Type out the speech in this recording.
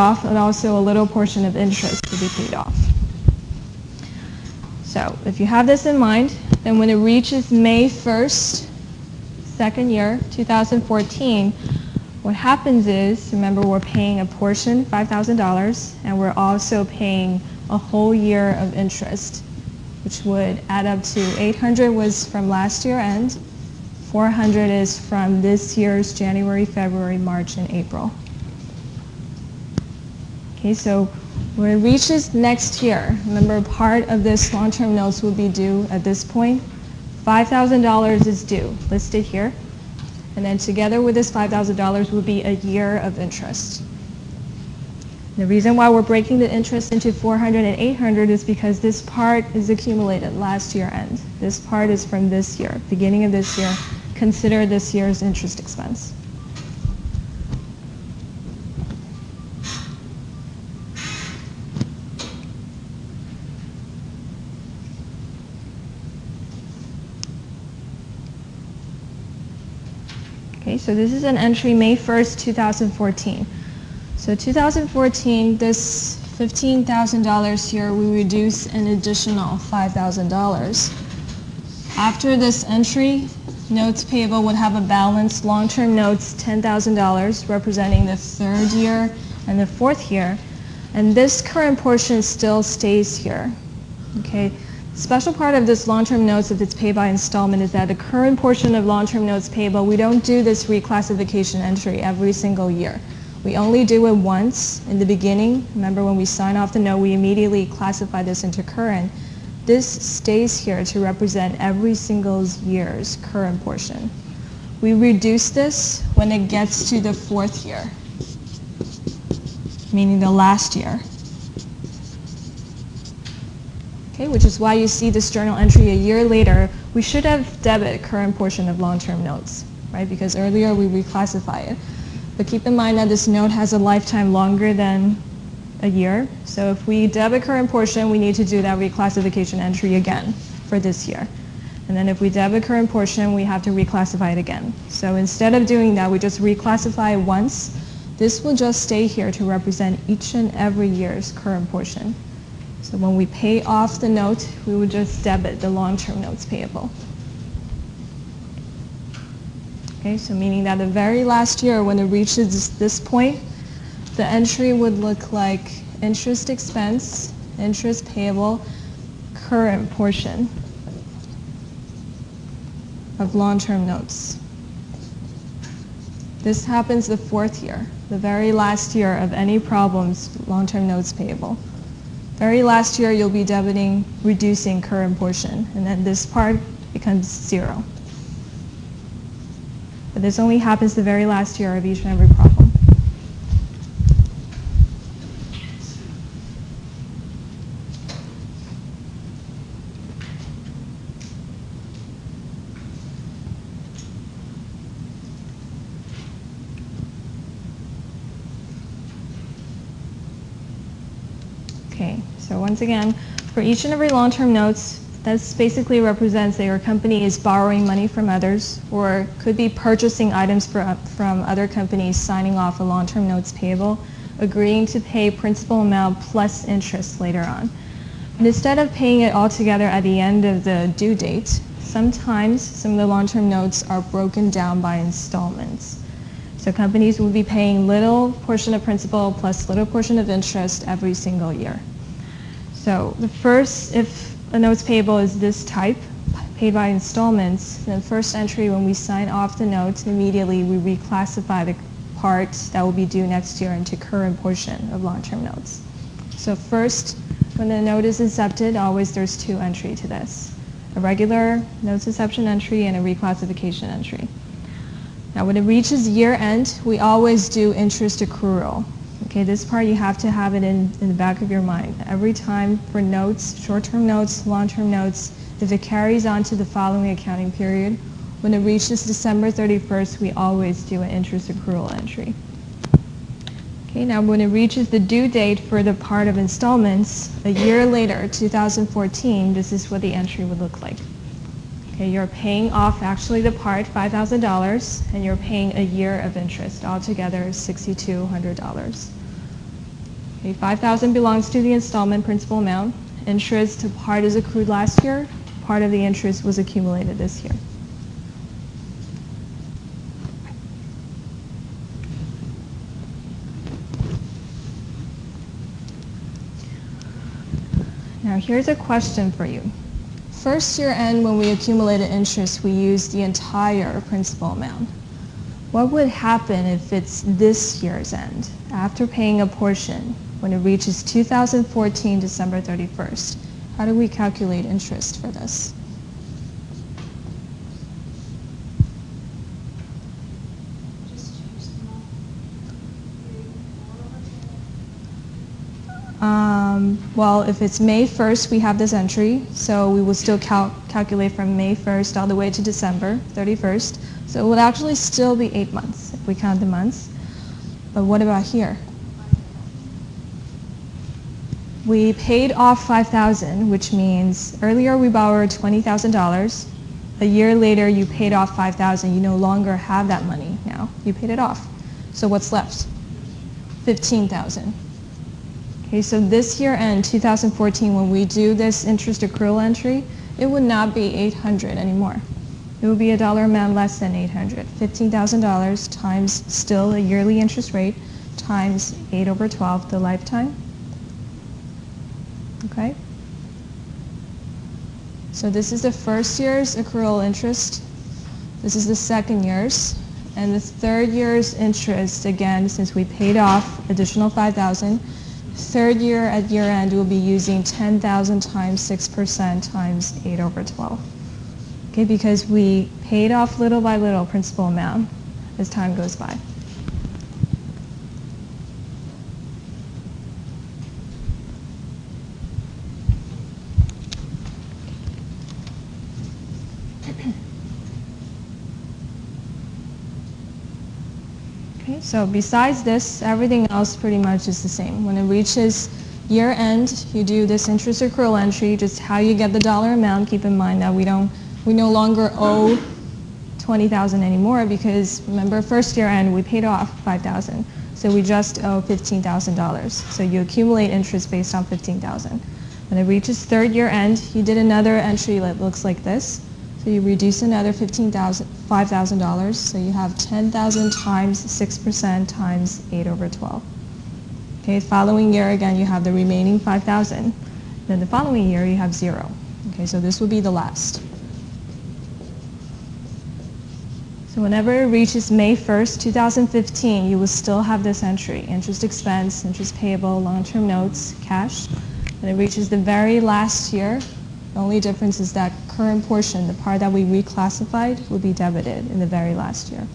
off, and also a little portion of interest to be paid off. So if you have this in mind, then when it reaches May 1st, second year, 2014, what happens is, remember, we're paying a portion, $5,000, and we're also paying a whole year of interest, which would add up to $800 was from last year end, $400 is from this year's January, February, March, and April. Okay, so when it reaches next year, remember part of this long-term notes will be due at this point. $5,000 is due, listed here. And then together with this $5,000 will be a year of interest. The reason why we're breaking the interest into $400 and $800 is because this part is accumulated last year end. This part is from this year, beginning of this year. Consider this year's interest expense. Okay, so this is an entry May 1st, 2014. So 2014, this $15,000 here, we reduce an additional $5,000. After this entry, notes payable would have a balance, long-term notes $10,000, representing the third year and the fourth year. And this current portion still stays here. Okay. Special part of this long-term notes, if it's paid by installment, is that the current portion of long-term notes payable, we don't do this reclassification entry every single year. We only do it once in the beginning. Remember, when we sign off the note, we immediately classify this into current. This stays here to represent every single year's current portion. We reduce this when it gets to the fourth year, meaning the last year. Okay, which is why you see this journal entry a year later. We should have debit current portion of long-term notes, right? Because earlier we reclassify it. But keep in mind that this note has a lifetime longer than a year. So if we debit current portion, we need to do that reclassification entry again for this year. And then if we debit current portion, we have to reclassify it again. So instead of doing that, we just reclassify it once. This will just stay here to represent each and every year's current portion. So when we pay off the note, we would just debit the long-term notes payable. Okay, so meaning that the very last year, when it reaches this point, the entry would look like interest expense, interest payable, current portion of long-term notes. This happens the fourth year, the very last year of any problems, long-term notes payable. Very last year, you'll be debiting, reducing current portion, and then this part becomes zero. But this only happens the very last year of each and every problem. Okay, so once again, for each and every long-term notes, this basically represents that your company is borrowing money from others or could be purchasing items from other companies, signing off a long-term notes payable, agreeing to pay principal amount plus interest later on. And instead of paying it all together at the end of the due date, sometimes some of the long-term notes are broken down by installments. So companies will be paying little portion of principal plus little portion of interest every single year. So the first, if a notes payable is this type, paid by installments, the first entry when we sign off the note, immediately we reclassify the part that will be due next year into current portion of long-term notes. So first, when the note is accepted, always there's two entries to this. A regular notes acception entry and a reclassification entry. Now when it reaches year end, we always do interest accrual. Okay, this part you have to have it in the back of your mind. Every time for notes, short-term notes, long-term notes, if it carries on to the following accounting period, when it reaches December 31st, we always do an interest accrual entry. Okay, now when it reaches the due date for the part of installments, a year later, 2014, this is what the entry would look like. Okay, you're paying off actually the part, $5,000, and you're paying a year of interest. Altogether, $6,200. Okay, $5,000 belongs to the installment principal amount. Interest to part is accrued last year. Part of the interest was accumulated this year. Now here's a question for you. First year end, when we accumulated interest, we used the entire principal amount. What would happen if it's this year's end, after paying a portion, when it reaches 2014 December 31st? How do we calculate interest for this? Well, if it's May 1st, we have this entry, so we will still calculate from May 1st all the way to December 31st. So it would actually still be 8 months if we count the months. But what about here? We paid off $5,000, which means earlier we borrowed $20,000. A year later, you paid off $5,000. You no longer have that money now. You paid it off. So what's left? $15,000. Okay, so this year end, 2014, when we do this interest accrual entry, it would not be $800 anymore. It would be a dollar amount less than $800. $15,000 times still a yearly interest rate times 8/12, the lifetime. Okay? So this is the first year's accrual interest. This is the second year's. And the third year's interest, again, since we paid off additional $5,000, third year at year end we'll be using 10,000 times 6% times 8/12. Okay, because we paid off little by little principal amount as time goes by. Okay, so besides this, everything else pretty much is the same. When it reaches year end, you do this interest accrual entry, just how you get the dollar amount. Keep in mind that we no longer owe $20,000 anymore because remember first year end we paid off $5,000. So we just owe $15,000. So you accumulate interest based on $15,000. When it reaches third year end, you did another entry that looks like this. So you reduce another $5,000. So you have 10,000 times 6% times 8/12. Okay, following year again you have the remaining 5,000. Then the following year you have 0. Okay, so this will be the last. So whenever it reaches May 1st, 2015, you will still have this entry: interest expense, interest payable, long-term notes, cash. When it reaches the very last year, the only difference is that current portion, the part that we reclassified, will be debited in the very last year.